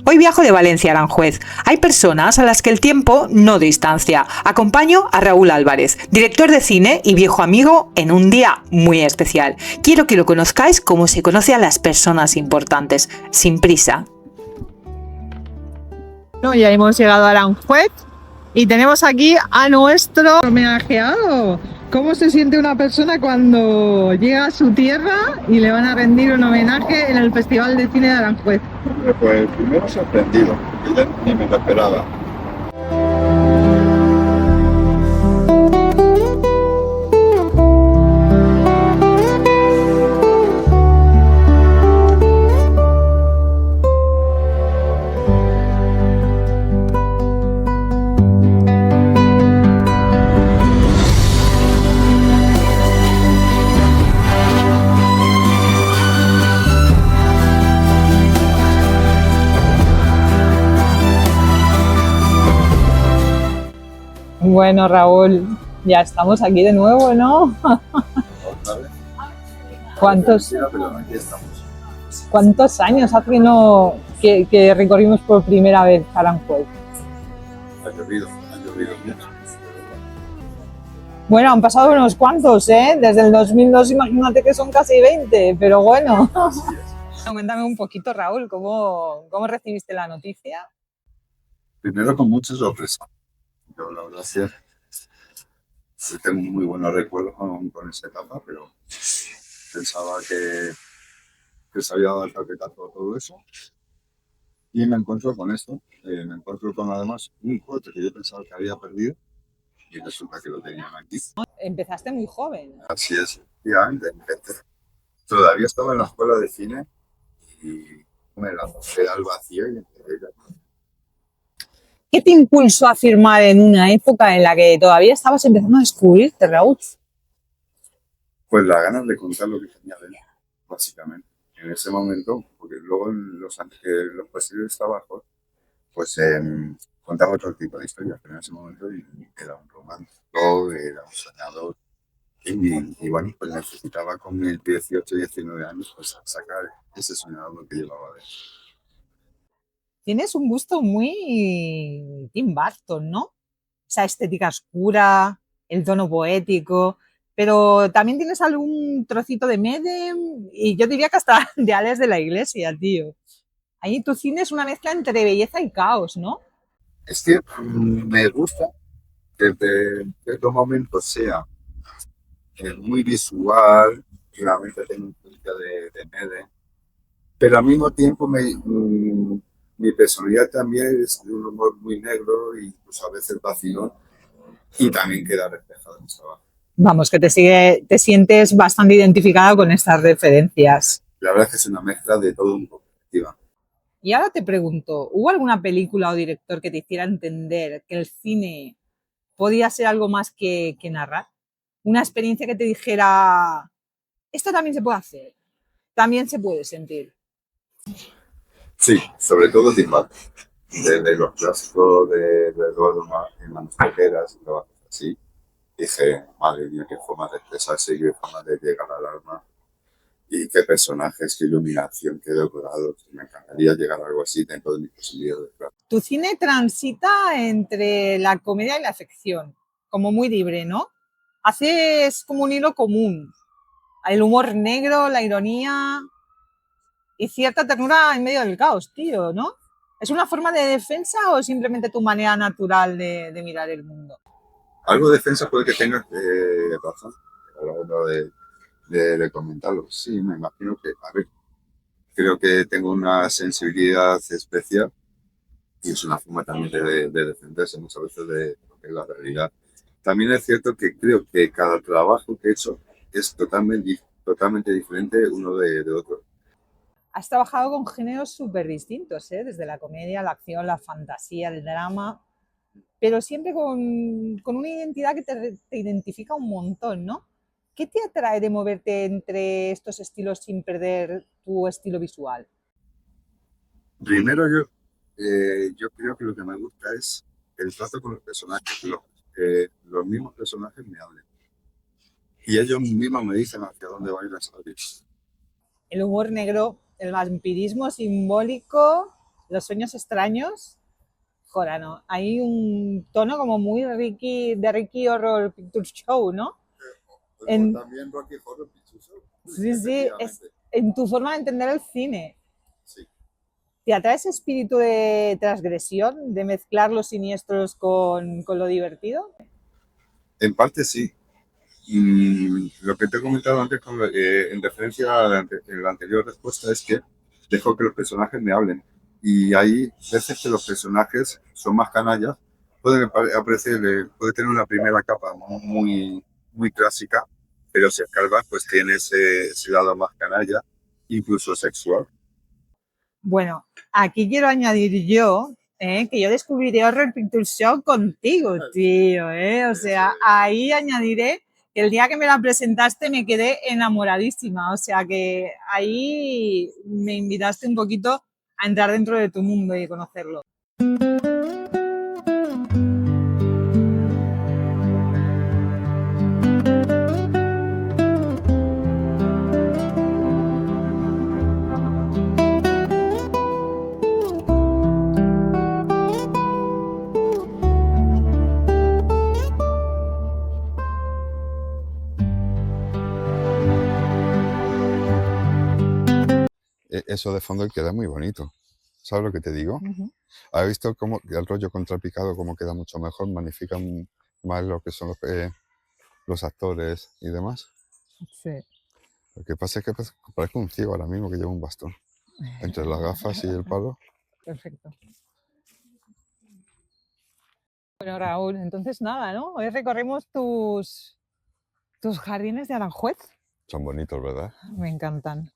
Hoy viajo de Valencia a Aranjuez. Hay personas a las que el tiempo no distancia. Acompaño a Raúl Álvarez, director de cine y viejo amigo, en un día muy especial. Quiero que lo conozcáis como se conoce a las personas importantes, sin prisa. Ya hemos llegado a Aranjuez y tenemos aquí a nuestro homenajeado. ¿Cómo se siente una persona cuando llega a su tierra y le van a rendir un homenaje en el Festival de Cine de Aranjuez? Pues primero sorprendido, porque ya ni me lo esperaba. Bueno, Raúl, ya estamos aquí de nuevo, ¿no? Otra vez. ¿Cuántos Pero aquí estamos. años hace que recorrimos por primera vez Aranjuez? Ha llovido mucho. Bueno, han pasado unos cuantos, ¿eh? Desde el 2002, imagínate que son casi 20, pero bueno. Cuéntame un poquito, Raúl, ¿cómo recibiste la noticia? Primero con mucha sorpresa. Yo la verdad sí tengo muy buenos recuerdos con esa etapa, pero pensaba que se había dado el carpetazo a todo eso. Y me encuentro con esto, me encuentro con además un coche que yo pensaba que había perdido y resulta que lo tenían aquí. Empezaste muy joven. Así es, efectivamente. Todavía estaba en la escuela de cine y me lancé al vacío y empecé ya. ¿Qué te impulsó a firmar en una época en la que todavía estabas empezando a descubrirte, Raúl? Pues las ganas de contar lo que tenía dentro, básicamente. En ese momento, porque luego en los posibles trabajos, pues contaba otro tipo de historias, pero en ese momento era un romántico, era un soñador. Y bueno, pues necesitaba con mis 18, 19 años pues sacar ese soñador que llevaba dentro. Tienes un gusto muy Tim Burton, ¿no? Esa estética oscura, el tono poético, pero también tienes algún trocito de Medem y yo diría que hasta de Alex de la Iglesia, tío. Ahí tu cine es una mezcla entre belleza y caos, ¿no? Es que me gusta que desde cierto momento sea muy visual, realmente tengo un poquito de Mede, pero al mismo tiempo mi personalidad también es de un humor muy negro y incluso a veces vacilón y también queda reflejado en el trabajo. Vamos, que te sientes bastante identificada con estas referencias. La verdad es que es una mezcla de todo un poco. Y ahora te pregunto, ¿hubo alguna película o director que te hiciera entender que el cine podía ser algo más que narrar? Una experiencia que te dijera, esto también se puede hacer, también se puede sentir. Sí, sobre todo Tim Burton. Desde los clásicos de Dogma, en Manos Tijeras y trabajos así, dije, madre mía, qué forma de expresarse y qué forma de llegar al alma. Y qué personajes, qué iluminación, qué decorado. Me encantaría llegar a algo así dentro de mis posibilidades. Claro. Tu cine transita entre la comedia y la ficción, como muy libre, ¿no? Haces como un hilo común. El humor negro, la ironía y cierta ternura en medio del caos, tío, ¿no? ¿Es una forma de defensa o simplemente tu manera natural de mirar el mundo? Algo de defensa puede que tengas razón a la hora de comentarlo. Sí, me imagino que, a ver, creo que tengo una sensibilidad especial y es una forma también de defenderse muchas veces de lo que es la realidad. También es cierto que creo que cada trabajo que he hecho es totalmente diferente uno de otro. Has trabajado con géneros súper distintos, ¿eh? Desde la comedia, la acción, la fantasía, el drama, pero siempre con una identidad que te identifica un montón, ¿no? ¿Qué te atrae de moverte entre estos estilos sin perder tu estilo visual? Primero yo creo que lo que me gusta es el trato con los personajes, los mismos personajes me hablen. Y ellos mismos me dicen hacia dónde va a ir la historia. El humor negro, el vampirismo simbólico Los sueños extraños, joder, no. Hay un tono como muy Ricky, de Ricky Horror Picture Show, ¿no? En- También Rocky Horror Picture Show. Sí, sí, es en tu forma de entender el cine. Sí. ¿Te atrae ese espíritu de transgresión, de mezclar los siniestros con lo divertido? En parte sí. Lo que te he comentado antes en referencia a la anterior respuesta es que dejo que los personajes me hablen. Y hay veces que los personajes son más canallas, puede tener una primera capa muy clásica, pero si escarbas, pues tiene ese lado más canalla, incluso sexual. Bueno, aquí quiero añadir yo, que yo descubriré Horror Picture Show contigo, tío, ¿eh? O sea, ahí añadiré que el día que me la presentaste me quedé enamoradísima, o sea que ahí me invitaste un poquito a entrar dentro de tu mundo y conocerlo. Eso de fondo queda muy bonito. ¿Sabes lo que te digo? Ujú. ¿Has visto cómo el rollo contrapicado, cómo queda mucho mejor? Magnifican más lo que son los actores y demás. Sí. Lo que pasa es que parezco un ciego ahora mismo que lleva un bastón. Entre las gafas y el palo. Perfecto. Bueno, Raúl, entonces nada, ¿no? Hoy recorrimos tus jardines de Aranjuez. Son bonitos, ¿verdad? Me encantan.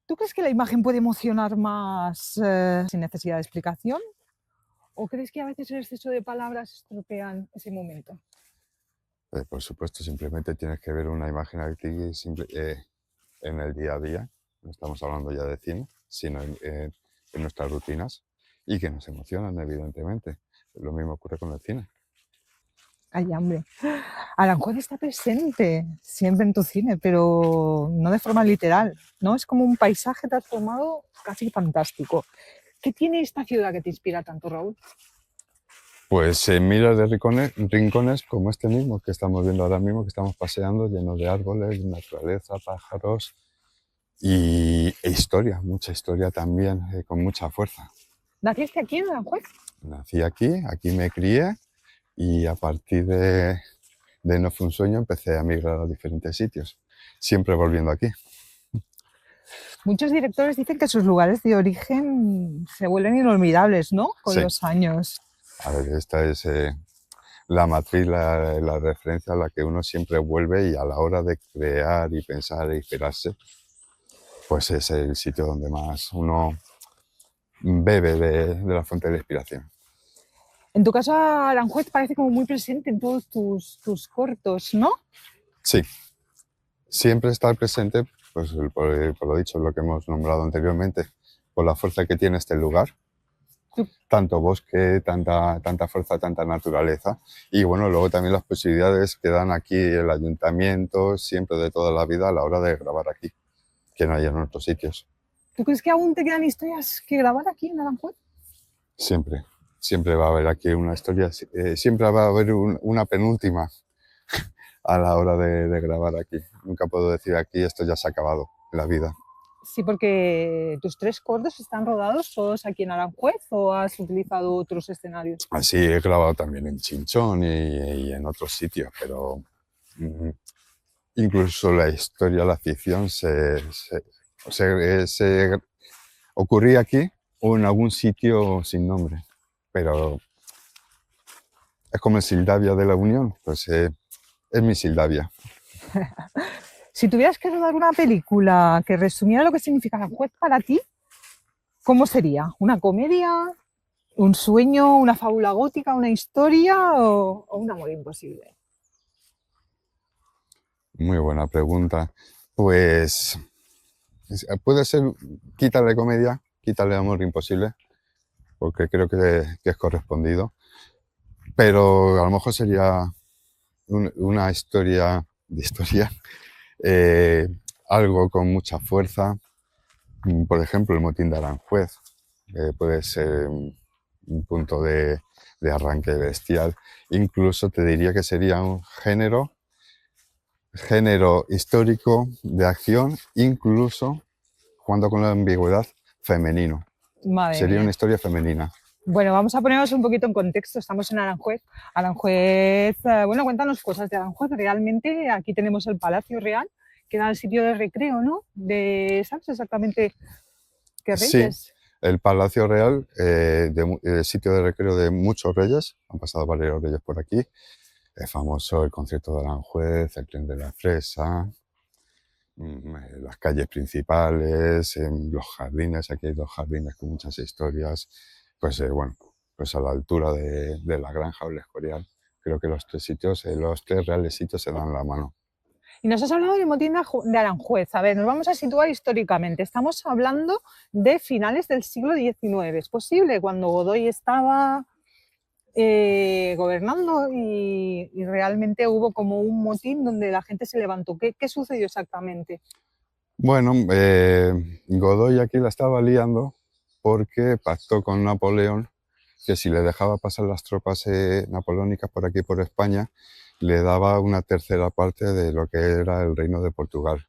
¿Tú crees que la imagen puede emocionar más sin necesidad de explicación? ¿O crees que a veces el exceso de palabras estropean ese momento? Por supuesto, simplemente tienes que ver una imagen aquí en el día a día. No estamos hablando ya de cine, sino en nuestras rutinas y que nos emocionan, evidentemente. Lo mismo ocurre con el cine. Ay, hambre. Aranjuez está presente siempre en tu cine, pero no de forma literal, ¿no? Es como un paisaje transformado casi fantástico. ¿Qué tiene esta ciudad que te inspira tanto, Raúl? Pues miles de rincones como este mismo que estamos viendo ahora mismo, que estamos paseando, llenos de árboles, naturaleza, pájaros e historia, mucha historia también, con mucha fuerza. ¿Naciste aquí en Aranjuez? Nací aquí me crié y a partir de No fue un sueño empecé a migrar a diferentes sitios, siempre volviendo aquí. Muchos directores dicen que sus lugares de origen se vuelven inolvidables, ¿no? Con Sí, los años. a ver, esta es la matriz, la referencia a la que uno siempre vuelve y a la hora de crear y pensar e inspirarse, pues es el sitio donde más uno bebe de la fuente de la inspiración. En tu caso, Aranjuez parece como muy presente en todos tus cortos, ¿no? Sí, siempre estar presente, pues por lo dicho, lo que hemos nombrado anteriormente, por la fuerza que tiene este lugar, tanto bosque, tanta fuerza, tanta naturaleza, y bueno, luego también las posibilidades que dan aquí el ayuntamiento, siempre de toda la vida a la hora de grabar aquí, que no hay en otros sitios. ¿Tú crees que aún te quedan historias que grabar aquí en Aranjuez? Siempre va a haber aquí una historia, siempre va a haber una penúltima a la hora de grabar aquí. Nunca puedo decir aquí esto ya se ha acabado en la vida. Sí, porque tus 3 cortos están rodados todos aquí en Aranjuez o has utilizado otros escenarios. Así he grabado también en Chinchón y en otros sitios, pero incluso la historia, la ficción se ocurría aquí o en algún sitio sin nombre, pero es como el Sildavia de la Unión, pues es mi Sildavia. Si tuvieras que rodar una película que resumiera lo que significa Aranjuez para ti, ¿cómo sería? ¿Una comedia? ¿Un sueño? ¿Una fábula gótica? ¿Una historia? ¿O un amor imposible? Muy buena pregunta. Pues puede ser quítale comedia, quítale amor imposible, porque creo que es correspondido. Pero a lo mejor sería una historia algo con mucha fuerza. Por ejemplo, el motín de Aranjuez. puede ser un punto de arranque bestial. Incluso te diría que sería un género histórico de acción, incluso jugando con la ambigüedad femenino. Madre Sería mía. una historia femenina. Bueno, vamos a ponernos un poquito en contexto. Estamos en Aranjuez. Aranjuez, bueno, cuéntanos cosas de Aranjuez. Realmente aquí tenemos el Palacio Real, que era el sitio de recreo, ¿no? ¿Sabes exactamente qué Sí, reyes? el Palacio Real, sitio de recreo de muchos reyes, han pasado varios reyes por aquí. Es famoso el concierto de Aranjuez, el tren de la Fresa, las calles principales, los jardines, aquí hay 2 jardines con muchas historias. Pues bueno, pues a la altura de la Granja o el Escorial, creo que los 3 sitios, los 3 reales sitios se dan la mano. Y nos has hablado del motín de Aranjuez. A ver, nos vamos a situar históricamente. Estamos hablando de finales del siglo XIX. ¿Es posible? Cuando Godoy estaba gobernando y realmente hubo como un motín donde la gente se levantó. ¿Qué sucedió exactamente? Bueno, Godoy aquí la estaba liando porque pactó con Napoleón que si le dejaba pasar las tropas napoleónicas por aquí, por España, le daba una tercera parte de lo que era el reino de Portugal,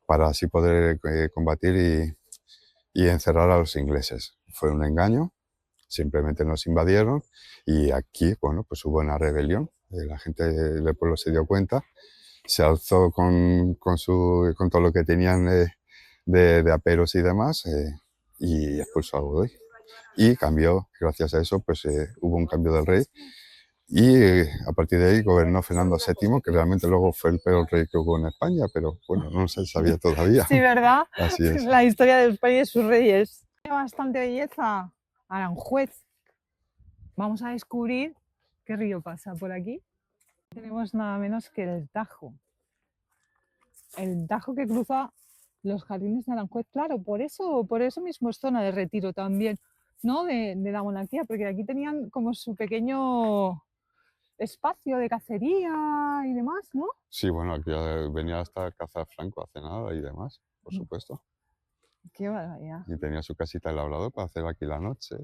para así poder combatir y encerrar a los ingleses. Fue un engaño, simplemente nos invadieron y aquí, bueno, pues hubo una rebelión. La gente del pueblo se dio cuenta, se alzó con todo lo que tenían de aperos y demás y expulsó a Godoy. Y cambió, gracias a eso, pues hubo un cambio del rey y a partir de ahí gobernó Fernando VII, que realmente luego fue el peor rey que hubo en España, pero bueno, no se sabía todavía. Sí, ¿verdad? Así es. La historia de España y sus reyes. Tiene bastante belleza. Aranjuez. Vamos a descubrir qué río pasa por aquí. Tenemos nada menos que el Tajo. El Tajo que cruza los jardines de Aranjuez, claro, por eso mismo es zona de retiro también, ¿no? De la monarquía, porque aquí tenían como su pequeño espacio de cacería y demás, ¿no? Sí, bueno, aquí venía hasta cazar Franco hace nada y demás, por supuesto. Qué barbaridad. Y tenía su casita de labrador para hacer aquí la noche.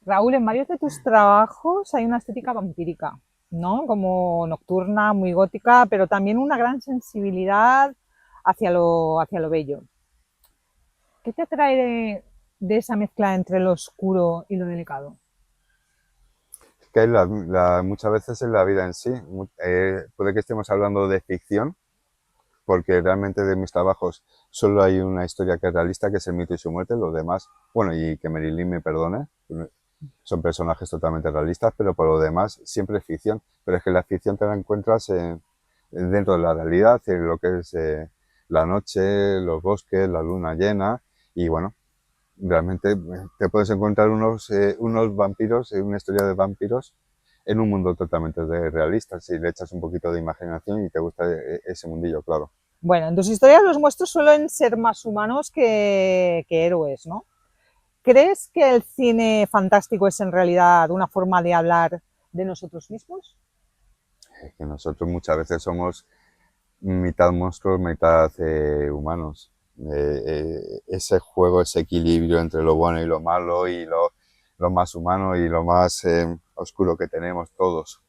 Raúl, en varios de tus trabajos hay una estética vampírica, ¿no? Como nocturna, muy gótica, pero también una gran sensibilidad hacia lo bello. ¿Qué te atrae de esa mezcla entre lo oscuro y lo delicado? Que muchas veces es la vida en sí. Puede que estemos hablando de ficción, porque realmente de mis trabajos solo hay una historia que es realista, que es El mito y su muerte. Los demás, bueno, y que Marilyn me perdone, son personajes totalmente realistas, pero por lo demás siempre es ficción. Pero es que la ficción te la encuentras dentro de la realidad, en lo que es la noche, los bosques, la luna llena, y bueno, realmente te puedes encontrar unos vampiros, una historia de vampiros, en un mundo totalmente realista, si le echas un poquito de imaginación y te gusta ese mundillo, claro. Bueno, en tus historias los monstruos suelen ser más humanos que héroes, ¿no? ¿Crees que el cine fantástico es en realidad una forma de hablar de nosotros mismos? Que nosotros muchas veces somos mitad monstruos, mitad humanos. Ese juego, ese equilibrio entre lo bueno y lo malo y lo más humano y lo más oscuro que tenemos todos.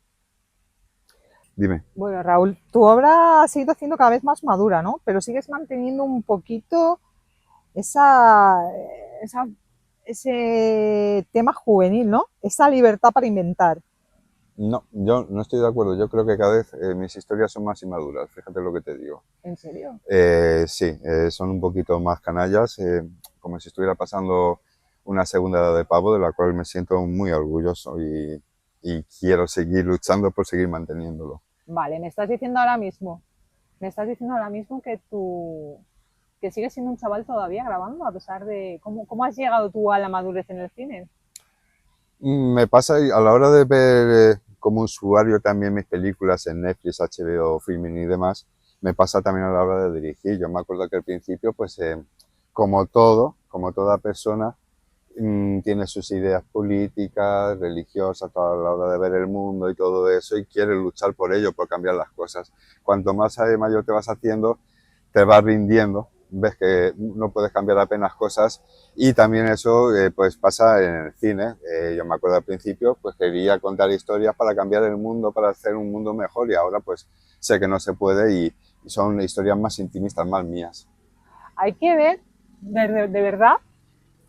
Dime. Bueno, Raúl, tu obra ha seguido siendo cada vez más madura, ¿no? Pero sigues manteniendo un poquito esa, esa- ese tema juvenil, ¿no? Esa libertad para inventar. No, yo no estoy de acuerdo. Yo creo que cada vez mis historias son más inmaduras, fíjate lo que te digo. ¿En serio? Sí, son un poquito más canallas, como si estuviera pasando una segunda edad de pavo, de la cual me siento muy orgulloso y quiero seguir luchando por seguir manteniéndolo. Vale, me estás diciendo ahora mismo que tú, que sigues siendo un chaval todavía grabando, a pesar de cómo has llegado tú a la madurez en el cine. Me pasa a la hora de ver como usuario también mis películas en Netflix, HBO, Filmin y demás, me pasa también a la hora de dirigir. Yo me acuerdo que al principio, pues como todo, como toda persona, tiene sus ideas políticas, religiosas a la hora de ver el mundo y todo eso y quiere luchar por ello, por cambiar las cosas. Cuanto más mayor te vas haciendo, te vas rindiendo, ves que no puedes cambiar apenas cosas y también eso pues pasa en el cine. Yo me acuerdo al principio pues quería contar historias para cambiar el mundo, para hacer un mundo mejor y ahora pues sé que no se puede y son historias más intimistas, más mías. Hay que ver, de verdad,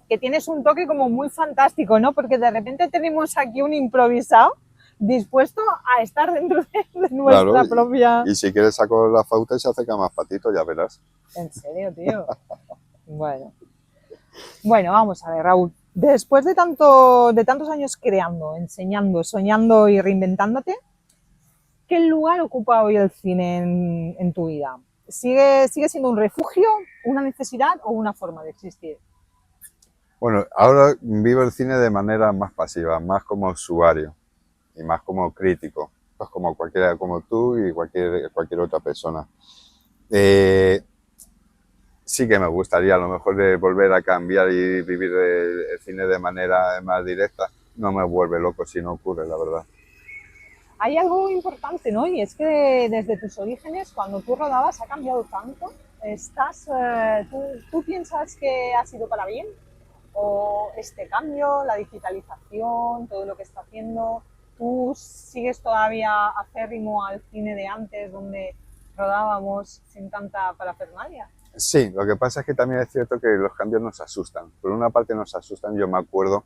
que tienes un toque como muy fantástico, ¿no? Porque de repente tenemos aquí un improvisado dispuesto a estar dentro de Claro, nuestra propia... y si quieres saco la flauta y se acerca más patito, ya verás. En serio, tío. Bueno. Bueno, vamos a ver, Raúl. Después de tantos años creando, enseñando, soñando y reinventándote, ¿qué lugar ocupa hoy el cine en tu vida? ¿Sigue siendo un refugio, una necesidad o una forma de existir? Bueno, ahora vivo el cine de manera más pasiva, más como usuario y más como crítico, pues como cualquiera, como tú y cualquier otra persona. Eh, sí que me gustaría a lo mejor de volver a cambiar y vivir el cine de manera más directa. No me vuelve loco si no ocurre, la verdad. Hay algo importante, ¿no? Y es que desde tus orígenes, cuando tú rodabas, ha cambiado tanto. ¿Tú piensas que ha sido para bien? ¿O este cambio, la digitalización, todo lo que está haciendo, tú sigues todavía acérrimo al cine de antes, donde rodábamos sin tanta parafernalia? Sí, lo que pasa es que también es cierto que los cambios nos asustan. Por una parte nos asustan, yo me acuerdo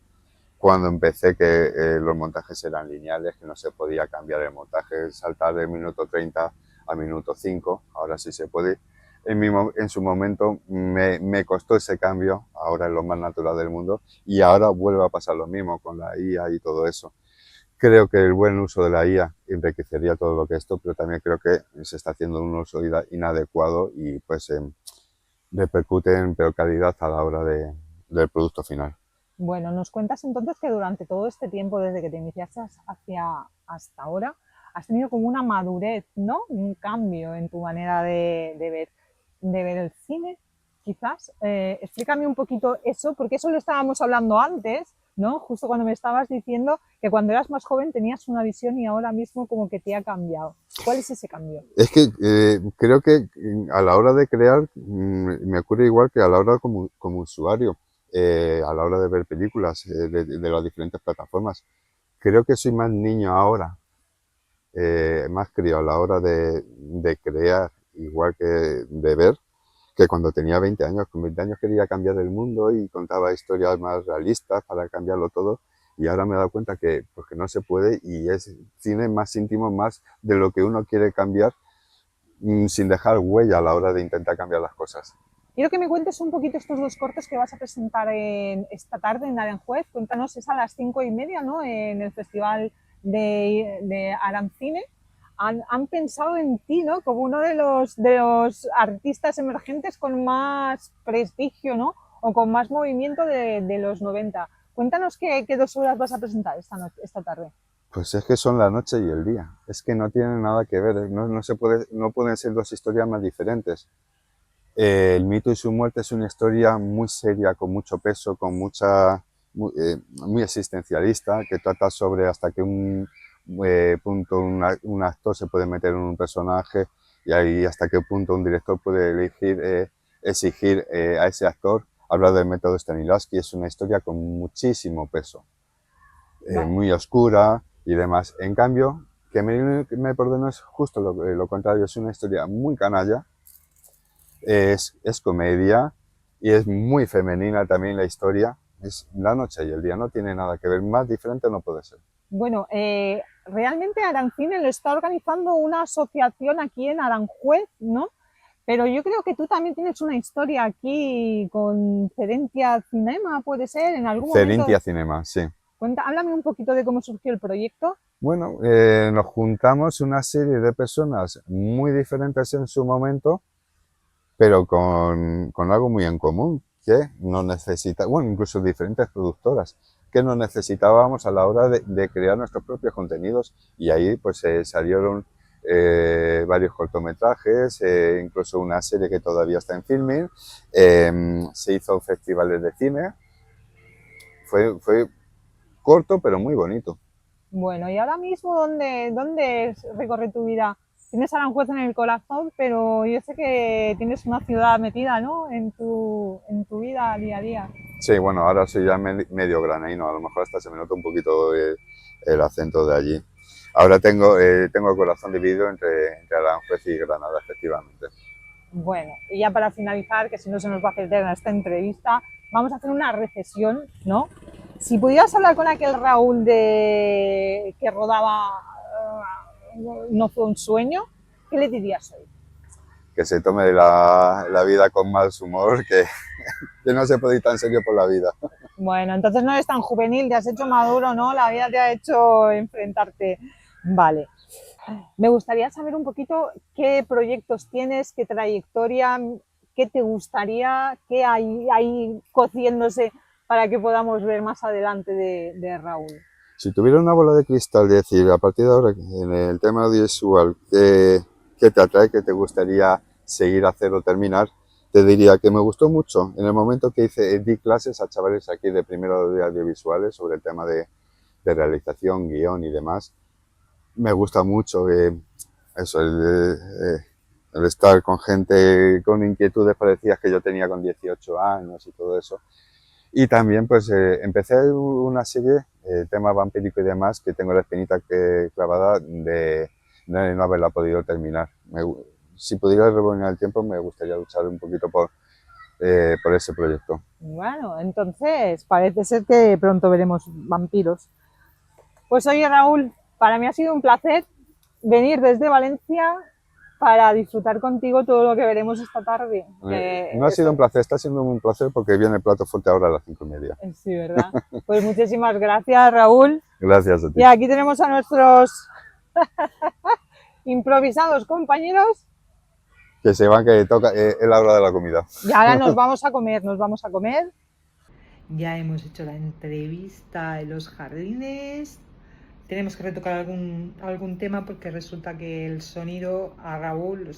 cuando empecé que los montajes eran lineales, que no se podía cambiar el montaje, saltar de minuto 30 a minuto 5, ahora sí se puede. En su momento me costó ese cambio, ahora es lo más natural del mundo, y ahora vuelve a pasar lo mismo con la IA y todo eso. Creo que el buen uso de la IA enriquecería todo lo que esto, pero también creo que se está haciendo un uso inadecuado y pues repercute en peor calidad a la hora del producto final. Bueno, nos cuentas entonces que durante todo este tiempo, desde que te iniciaste hasta ahora, has tenido como una madurez, ¿no? Un cambio en tu manera de ver el cine, quizás. Explícame un poquito eso, porque eso lo estábamos hablando antes, ¿no? Justo cuando me estabas diciendo que cuando eras más joven tenías una visión y ahora mismo como que te ha cambiado. ¿Cuál es ese cambio? Es que creo que a la hora de crear me ocurre igual que a la hora como usuario, a la hora de ver películas de las diferentes plataformas. Creo que soy más niño ahora, más crío a la hora de crear, igual que de ver, que cuando tenía 20 años. Con 20 años quería cambiar el mundo y contaba historias más realistas para cambiarlo todo. Y ahora me he dado cuenta que, pues, que no se puede y es cine más íntimo, más de lo que uno quiere cambiar sin dejar huella a la hora de intentar cambiar las cosas. Quiero que me cuentes un poquito estos dos cortes que vas a presentar esta tarde en Aranjuez. Cuéntanos, es a las 5:30, ¿no? En el Festival de Arancine. Han pensado en ti, ¿no? Como uno de los artistas emergentes con más prestigio, ¿no? O con más movimiento de los 90. Cuéntanos qué 2 horas vas a presentar esta tarde. Pues es que son la noche y el día. Es que no tienen nada que ver. No pueden ser dos historias más diferentes. El mito y su muerte es una historia muy seria, con mucho peso, muy existencialista, que trata sobre hasta que un punto un actor se puede meter en un personaje y ahí hasta qué punto un director puede exigir a ese actor. Habla del método Stanislavski, es una historia con muchísimo peso, Vale. muy oscura y demás. En cambio, que me perdone es justo lo contrario, es una historia muy canalla, es comedia y es muy femenina también la historia. Es la noche y el día, no tiene nada que ver, más diferente no puede ser. Bueno, realmente Arancine lo está organizando una asociación aquí en Aranjuez, ¿no? Pero yo creo que tú también tienes una historia aquí con Cerentia Cinema, ¿puede ser? En algún momento. Cerentia Cinema, sí. Háblame un poquito de cómo surgió el proyecto. Bueno, nos juntamos una serie de personas muy diferentes en su momento, pero con algo muy en común, que no necesita, bueno, incluso diferentes productoras, que nos necesitábamos a la hora de crear nuestros propios contenidos, y ahí pues salieron varios cortometrajes, incluso una serie que todavía está en filming, se hizo festivales de cine, fue corto pero muy bonito. Bueno, y ahora mismo, ¿dónde recorre tu vida? Tienes Aranjuez en el corazón, pero yo sé que tienes una ciudad metida, ¿no? En tu vida día a día. Sí, bueno, ahora soy ya medio granaíno, a lo mejor hasta se me nota un poquito el acento de allí. Ahora tengo el corazón dividido entre Aranjuez y Granada, efectivamente. Bueno, y ya para finalizar, que si no se nos va a hacer eterna esta entrevista, vamos a hacer una recesión, ¿no? Si pudieras hablar con aquel Raúl que rodaba No fue un sueño, ¿qué le dirías hoy? Que se tome la vida con más humor, que no se puede ir tan serio por la vida. Bueno, entonces no eres tan juvenil, te has hecho maduro, ¿no? La vida te ha hecho enfrentarte. Vale. Me gustaría saber un poquito qué proyectos tienes, qué trayectoria, qué te gustaría, qué hay ahí cociéndose para que podamos ver más adelante de Raúl. Si tuviera una bola de cristal, de decir, a partir de ahora, en el tema audiovisual, ¿qué te atrae, qué te gustaría seguir, hacer o terminar? Te diría que me gustó mucho en el momento que di clases a chavales aquí de primero de audiovisuales sobre el tema de realización, guión y demás. Me gusta mucho eso, el estar con gente con inquietudes parecidas que yo tenía con 18 años y todo eso. Y también pues empecé una serie, tema vampírico y demás, que tengo la espinita clavada de no haberla podido terminar. Si pudiera rebobinar el tiempo, me gustaría luchar un poquito por ese proyecto. Bueno, entonces parece ser que pronto veremos vampiros. Pues oye, Raúl, para mí ha sido un placer venir desde Valencia para disfrutar contigo todo lo que veremos esta tarde. No ha sido un placer, está siendo un placer porque viene el plato fuerte ahora a las 5:30. Sí, ¿verdad? Pues muchísimas gracias, Raúl. Gracias a ti. Y aquí tenemos a nuestros improvisados compañeros. Que se van, que toca, es la hora de la comida. Y ahora nos vamos a comer, Ya hemos hecho la entrevista en los jardines. Tenemos que retocar algún tema porque resulta que el sonido a Raúl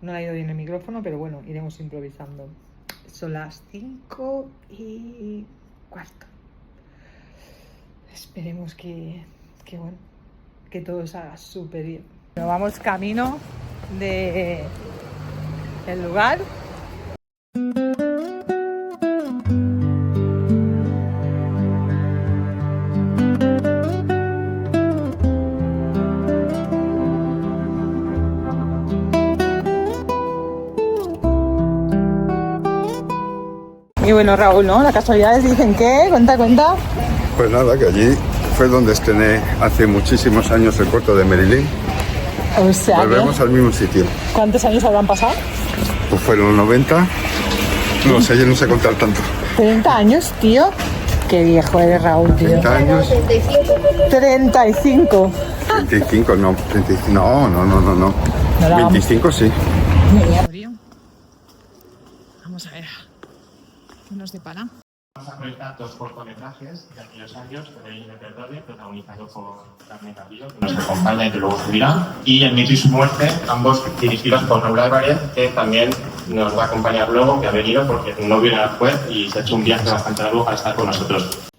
no le ha ido bien el micrófono, pero bueno, iremos improvisando. Son las 5:15. Esperemos que todo salga súper bien. Nos vamos camino del lugar. Y bueno, Raúl, ¿no? Las casualidades dicen que, cuenta. Pues nada, que allí fue donde estrené hace muchísimos años el corto de Marilyn. O sea, volvemos al mismo sitio. ¿Cuántos años habrán pasado? Pues fueron 90. No sé, yo no sé contar tanto. 30 años, tío. Qué viejo eres, Raúl, tío. 30 años. 35. 35, no. 35, no. 25 sí. Vamos a ver. ¿Qué nos depara? Vamos a proyectar dos cortometrajes de aquellos años de Independiente, protagonizado por Carmen Camilo, que nos acompaña y que luego subirá, y El mito y su muerte, ambos dirigidos por Raúl Álvarez, que también nos va a acompañar luego, que ha venido porque no viene al juez y se ha hecho un viaje bastante largo para estar con nosotros.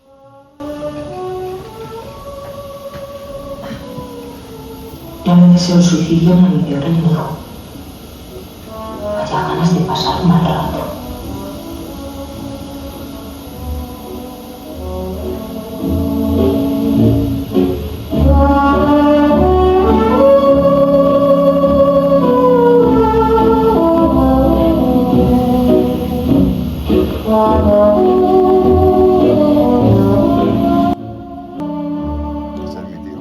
Ya no deseo el suicidio ni mi peor enemigo. Vaya ganas de pasar un mal rato. Ese es mi tío.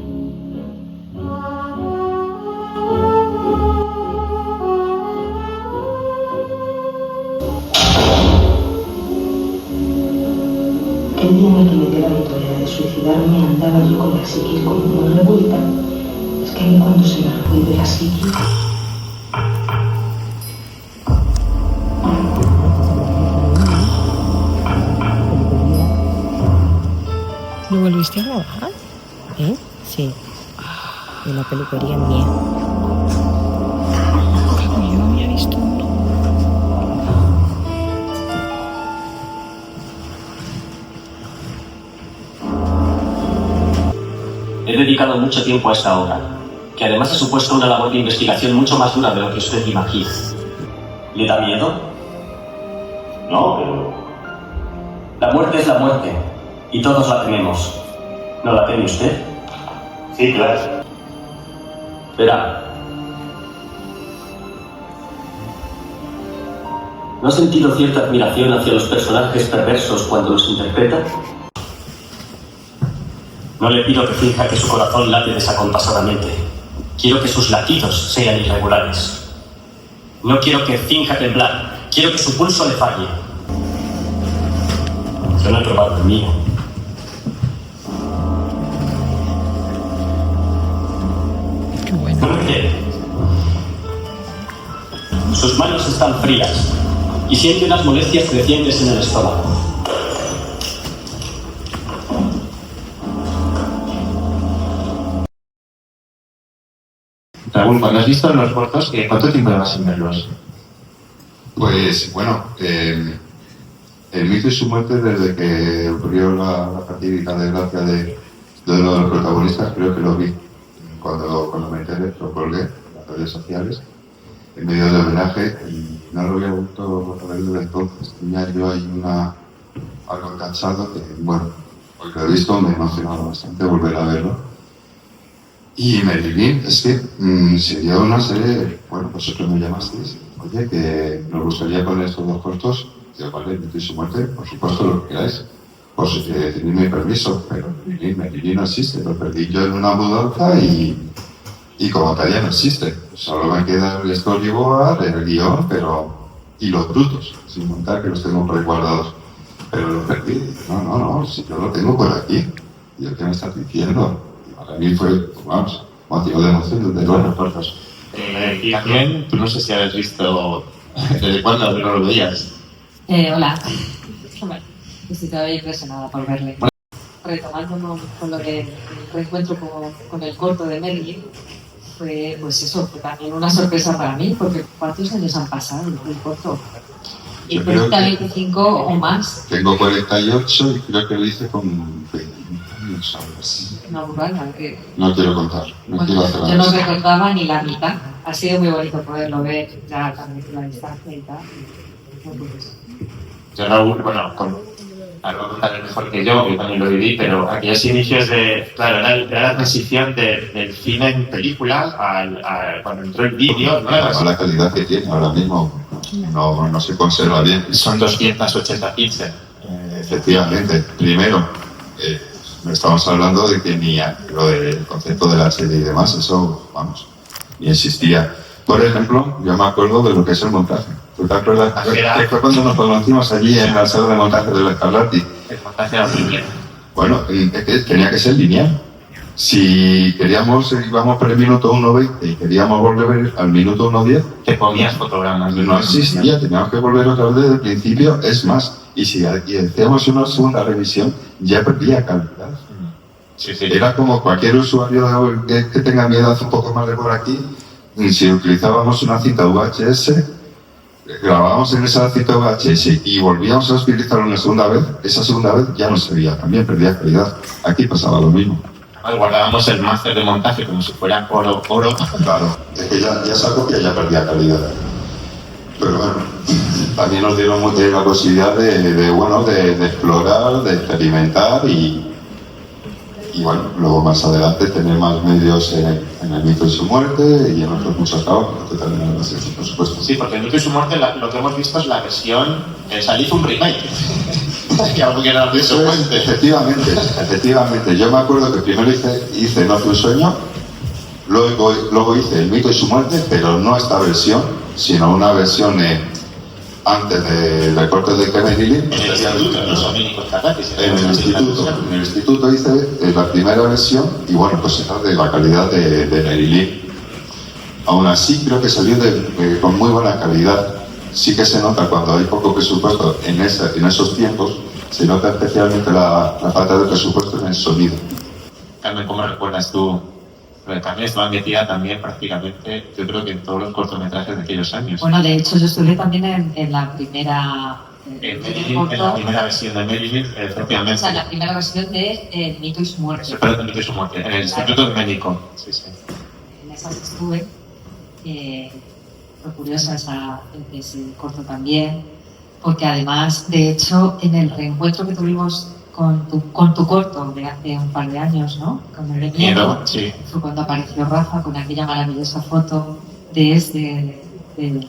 aquel día en el que me dio la victoria de suicidarme andaba yo con la psiquis como una revuelta. Es que a mí cuando se me revuelve la psiquis... ¿Lo volviste a grabar? ¿Eh? Sí. En la peluquería mía. Como yo había visto uno. He dedicado mucho tiempo a esta obra, que además ha supuesto una labor de investigación mucho más dura de lo que usted imagina. ¿Le da miedo? No, pero... La muerte es la muerte, y todos la tenemos. ¿No la teme usted? Sí, claro. Verá. ¿No ha sentido cierta admiración hacia los personajes perversos cuando los interpreta? No le pido que finja que su corazón late desacompasadamente. Quiero que sus latidos sean irregulares. No quiero que finja temblar. Quiero que su pulso le falle. Yo no he probado el mío. Qué bueno. ¿No lo quiere? Sus manos están frías y siente unas molestias crecientes en el estómago. Raúl, cuando has visto los cortos, ¿cuánto tiempo llevas sin verlos? Pues bueno, el mito y su muerte, desde que ocurrió la fatídica desgracia de uno de los protagonistas, creo que lo vi. Cuando me enteré, lo colgué en las redes sociales, en medio del homenaje, y no lo había vuelto a ver desde entonces. Tenía yo ahí algo enganchado que, bueno, porque lo he visto, me ha emocionado bastante volver a verlo. Y Marilyn, es que sería una serie, bueno, vosotros me llamasteis, oye, que nos gustaría poner estos dos cortos, digo, vale, el mito y su muerte, por supuesto, lo que queráis. Pues tenéis permiso, pero Marilyn no existe, lo perdí yo en una mudanza y como tal ya no existe. Solo me queda el storyboard, el guión, y los brutos, sin montar, que los tengo por ahí guardados. Pero los perdí. No, si yo lo tengo por aquí. ¿Y el que me estás diciendo? Para mí fue, vamos, motivo de emoción desde los reportes. Y también, tú no sé si has visto desde cuándo no lo veías. Hola. Bueno, estoy todavía impresionada por verle. Retomando con lo del reencuentro con el corto de Marilyn, fue, pues eso, fue también una sorpresa para mí, porque ¿cuántos años han pasado el corto? Y 40, 25 o más. Tengo 48 y creo que lo hice con 20 años ahora sí. Una burrada. No quiero contar, no quiero hacer yo no recordaba ni la mitad. Ha sido muy bonito poderlo ver ya también con la distancia y tal. Yo, Raúl, bueno, algo contar mejor que yo también lo viví, pero aquellos inicios de, claro, era la transición del cine en película cuando entró el vídeo, ¿no? La mala calidad que tiene ahora mismo no se conserva bien. Son 280 píxeles. Efectivamente, primero, estamos hablando de que ni lo del concepto de la serie y demás, eso, vamos, ni existía. Por ejemplo, yo me acuerdo de lo que es el montaje. ¿Tú te acuerdas? Que fue cuando nos conocimos allí en la sala de montaje de la Escarlatti. El montaje era lineal. Bueno, es que tenía que ser lineal. Si queríamos, íbamos por el minuto 1.20 y queríamos volver al minuto 1.10, te ponías fotogramas. No existía, teníamos que volver otra vez desde el principio. Es más, y si hacíamos una segunda revisión, ya perdía calidad. Sí. Era como cualquier usuario que tenga miedo hace un poco más de por aquí. Si utilizábamos una cinta VHS, grabábamos en esa cinta VHS y volvíamos a utilizarla una segunda vez, esa segunda vez ya no se veía, también perdía calidad. Aquí pasaba lo mismo. Guardábamos el máster de montaje como si fuera oro. Claro, es que ya es algo que ya perdía calidad. Pero bueno, también nos dieron la posibilidad de explorar, de experimentar y bueno, luego más adelante tener más medios en el mito y su muerte y en otros muchos trabajos que también hemos hecho, por supuesto. Sí, porque el mito y su muerte lo que hemos visto es la versión, hizo un remake. Que algo que era de su fuente. Efectivamente. Yo me acuerdo que primero hice No hace un sueño, luego hice el mito y su muerte, pero no esta versión, sino una versión antes del corte de Kennedy Lee. En el instituto, no son médicos capaces. En el instituto hice la primera versión y bueno, pues era de la calidad de Kennedy Lee. Aún así creo que salió con muy buena calidad. Sí que se nota cuando hay poco presupuesto en esos tiempos, se nota especialmente la falta de presupuesto en el sonido. Carmen, ¿cómo recuerdas tú? Porque Carmen estaba metida también prácticamente, yo creo que en todos los cortometrajes de aquellos años. Bueno, de hecho, yo estuve también en la primera... En la primera versión de Marilyn, propiamente. O sea, la primera versión de Mito y su muerte. Perdón, Mito y su muerte, en el Instituto Médico. Sí, sí. En esa estuve. Fue curiosa ese corto también, porque además, de hecho, en el reencuentro que tuvimos con tu corto de hace un par de años, ¿no? Con el de Miedo, sí. Fue cuando apareció Rafa con aquella maravillosa foto del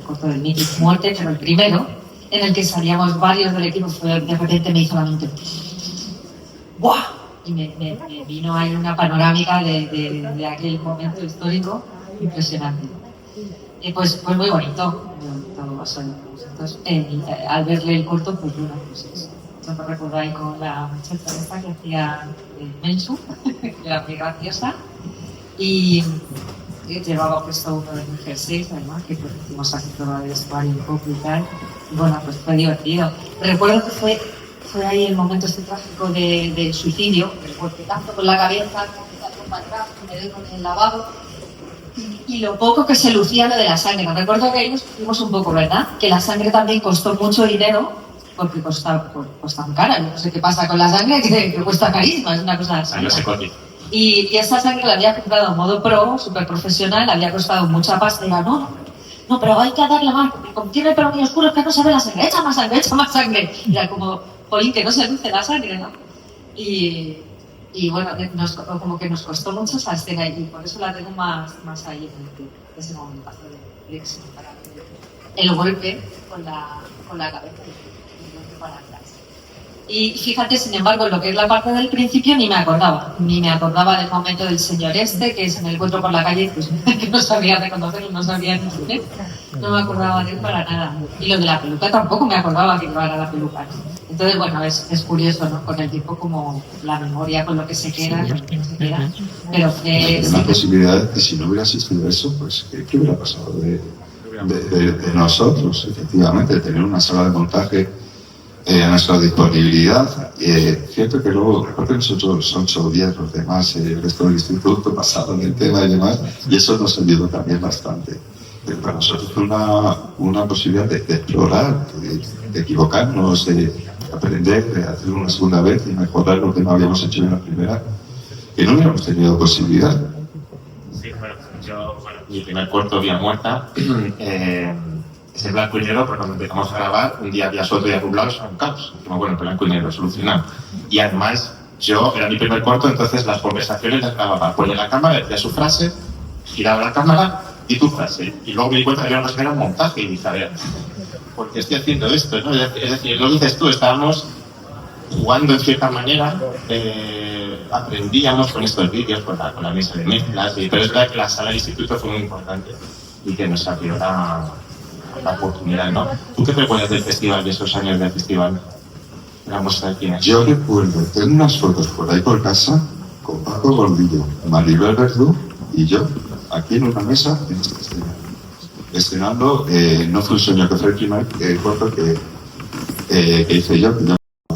corto del Mito y su muerte, pero el primero, en el que salíamos varios del equipo, de repente me hizo la mente ¡buah! Y me vino ahí una panorámica de aquel momento histórico impresionante. Pues muy bonito. Entonces, al verle el corto, pues bueno, pues yo me recuerdo ahí con la muchacha esta que hacía Mensu, que era muy graciosa, y llevaba puesto uno de mis jerseys, además, que pues hicimos así prueba de vestuario un poco y tal, y bueno, pues fue divertido. Recuerdo que fue ahí el momento este trágico del suicidio, el golpetazo con la cabeza, para atrás, me doy con el lavabo, y lo poco que se lucía lo de la sangre. Me recuerdo que ahí nos pusimos un poco, ¿verdad? Que la sangre también costó mucho dinero, porque cuesta cara. Yo no sé qué pasa con la sangre, que cuesta carísima, es una cosa así. Y esa sangre la había comprado en modo pro, súper profesional, había costado mucha pasta. Y era, no, pero hay que darle más, porque como tiene el pelo muy oscuro es que no se ve la sangre, echa más sangre. Y era como, jolín, que no se luce la sangre, ¿no? Y bueno, como que nos costó mucho esa escena y por eso la tengo más ahí en ese momento de éxito para el golpe con la cabeza, el golpe para atrás. Y fíjate, sin embargo, lo que es la parte del principio ni me acordaba del momento del señor que se me encuentro por la calle, pues que no sabía reconocerlo, no sabía ni quién es, no me acordaba de él para nada. Y lo de la peluca tampoco me acordaba que llevara la peluca. Entonces, bueno, es curioso, ¿no? Con el tiempo, como la memoria, con lo que se queda, pero que... La posibilidad de que si no hubiera existido eso, pues, ¿qué hubiera pasado de nosotros? Efectivamente, de tener una sala de montaje a nuestra disponibilidad. Cierto que luego, porque nosotros 8 o 10 los demás, el resto del instituto pasaron el tema y demás, y eso nos ayudó también bastante. Pero para nosotros fue una posibilidad de explorar, de equivocarnos, de aprender, de hacer una segunda vez y mejorar lo que no habíamos hecho en la primera, que no hubiéramos tenido posibilidad. Sí, bueno, mi primer corto, Vía Muerta, es en blanco y negro, porque cuando empezamos a grabar, un día había sol, otro día nublado, era un caos. Dijimos, bueno, blanco y negro, solucionado. Y además, era mi primer corto, entonces las conversaciones las grababa. Ponía la cámara, decía su frase, giraba la cámara y tu frase. Y luego me di cuenta que era un montaje y dije, a ver, ¿por qué estoy haciendo esto? ¿No? Es decir, lo dices tú, estábamos jugando en cierta manera, aprendíamos con estos vídeos, con la mesa de mezclas, pero es verdad que la sala de instituto fue muy importante y que nos abrió la oportunidad, ¿no? ¿Tú qué recuerdas del festival, de esos años del festival? La muestra de quién. Yo recuerdo, tengo unas fotos por ahí por casa con Paco Gordillo, Maribel Verdú y yo, aquí en una mesa en este escenario. Estrenando No fue un sueño, que fue el primer corto que hice yo,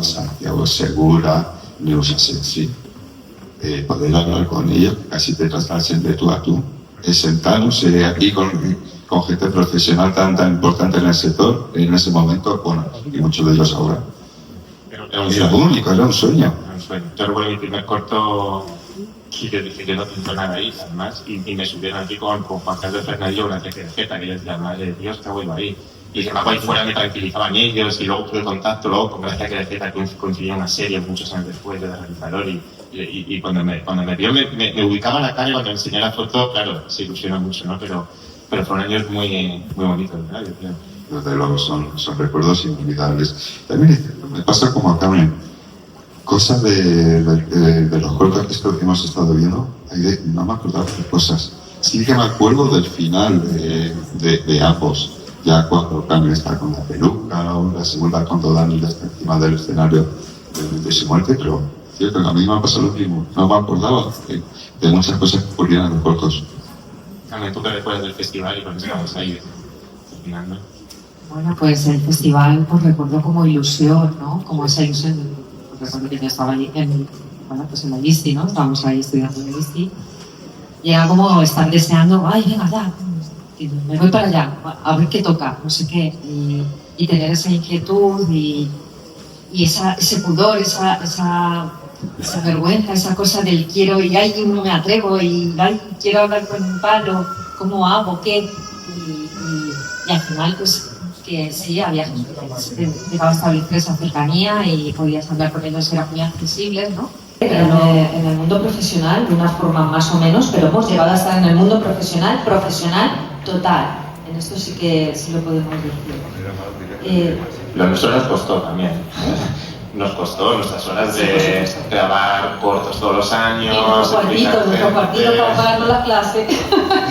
Santiago Segura, Neusa Sexy, poder hablar con ellos, casi te traslasen de tú a tú, sentarnos aquí con gente profesional tan importante en el sector, en ese momento, bueno, y muchos de ellos ahora. Era único, era un sueño. Yo recuerdo mi primer corto, y que dije que no pinto nada ahí, además, y me subieron aquí con Juan Carlos Fernández, una TGZ, que les llamaba, de Dios, que vuelvo ahí. Y que ahí fuera me tranquilizaban ellos, y luego tuve contacto, luego con gracia que TGZ coincidía una serie muchos años después de realizador, y cuando me vio, me ubicaba la cara, y cuando me enseñé la foto, claro, se ilusionó mucho, ¿no? Pero fueron años muy bonitos, ¿verdad? Yo creo. Desde luego son recuerdos inolvidables. También me pasa como a Carmen, cosas de los cortos que hemos estado viendo, no me acordaba de cosas. Sí que me acuerdo del final de ambos, ya cuando Carmen está con la peluca ahora se vuelva cuando Dani ya está encima del escenario de su muerte, pero cierto, a mí me ha pasado lo mismo. No me acordaba de muchas cosas que ocurrían en los cortos. Carmen, ¿tú qué recuerdas del festival y cuando estábamos ahí terminando? Bueno, pues el festival pues recuerdo como ilusión, ¿no? Como esa ilusión, recuerdo que yo estaba allí en la ISTI, ¿no? Estábamos ahí estudiando en la ISTI. Y era como estar deseando, ay, venga, ya, me voy para allá, a ver qué toca, no sé qué. Y tener esa inquietud y ese pudor, esa vergüenza, esa cosa del quiero y ay, no me atrevo y ay, quiero hablar con un palo, ¿cómo hago? ¿Qué? Y al final, pues, que sí, había gente que llegaba a establecer esa cercanía y podías hablar con ellos, eran muy accesibles, ¿no? En el mundo profesional, de una forma más o menos, pero hemos llegado a estar en el mundo profesional total. En esto sí que sí lo podemos decir. Lo nuestro nos costó también. Nos costó nuestras horas de grabar cortos todos los años. Nuestro cuartito para pagarnos la clase.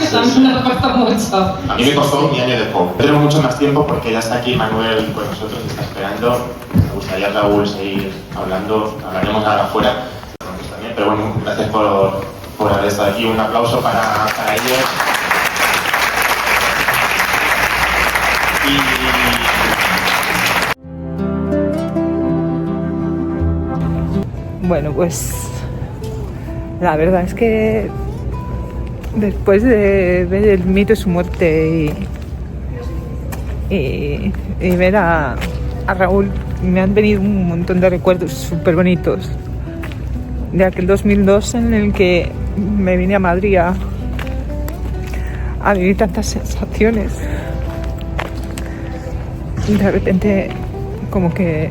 También nos costó mucho. A mí me costó mi año de pop. Tenemos mucho más tiempo porque ya está aquí Manuel con nosotros, está esperando. Me gustaría, Raúl, seguir hablando. Hablaremos ahora afuera. También, pero bueno, gracias por haber estado aquí. Un aplauso para ellos. Bueno, pues la verdad es que después de ver el mito y su muerte y ver a Raúl, me han venido un montón de recuerdos súper bonitos de aquel 2002 en el que me vine a Madrid a vivir tantas sensaciones. Y de repente como que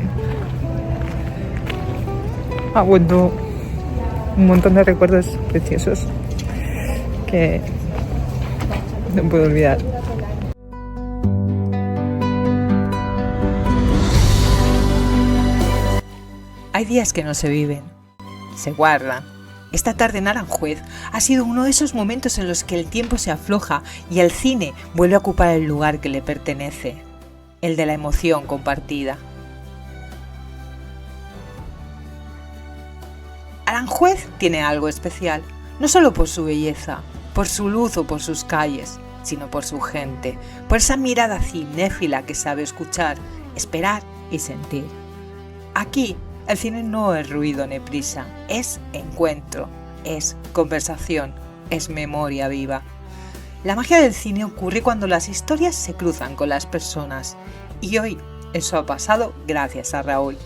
ha vuelto un montón de recuerdos preciosos que no puedo olvidar. Hay días que no se viven, se guardan. Esta tarde en Aranjuez ha sido uno de esos momentos en los que el tiempo se afloja y el cine vuelve a ocupar el lugar que le pertenece, el de la emoción compartida. Aranjuez tiene algo especial, no solo por su belleza, por su luz o por sus calles, sino por su gente, por esa mirada cinéfila que sabe escuchar, esperar y sentir. Aquí el cine no es ruido ni prisa, es encuentro, es conversación, es memoria viva. La magia del cine ocurre cuando las historias se cruzan con las personas, y hoy eso ha pasado gracias a Raúl.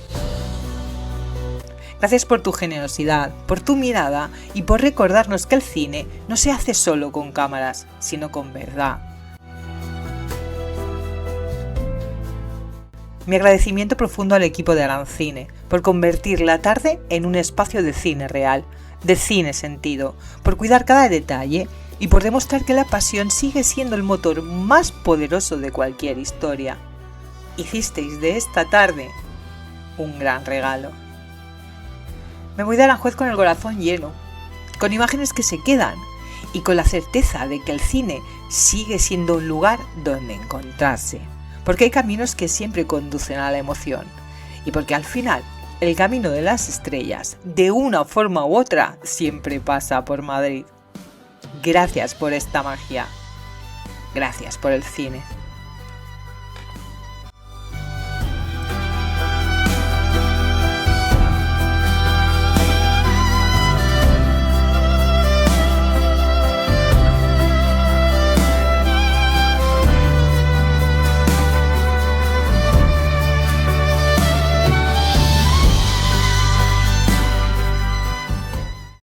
Gracias por tu generosidad, por tu mirada y por recordarnos que el cine no se hace solo con cámaras, sino con verdad. Mi agradecimiento profundo al equipo de Arancine por convertir la tarde en un espacio de cine real, de cine sentido, por cuidar cada detalle y por demostrar que la pasión sigue siendo el motor más poderoso de cualquier historia. Hicisteis de esta tarde un gran regalo. Me voy de Aranjuez con el corazón lleno, con imágenes que se quedan y con la certeza de que el cine sigue siendo un lugar donde encontrarse, porque hay caminos que siempre conducen a la emoción y porque al final el camino de las estrellas, de una forma u otra, siempre pasa por Madrid. Gracias por esta magia. Gracias por el cine.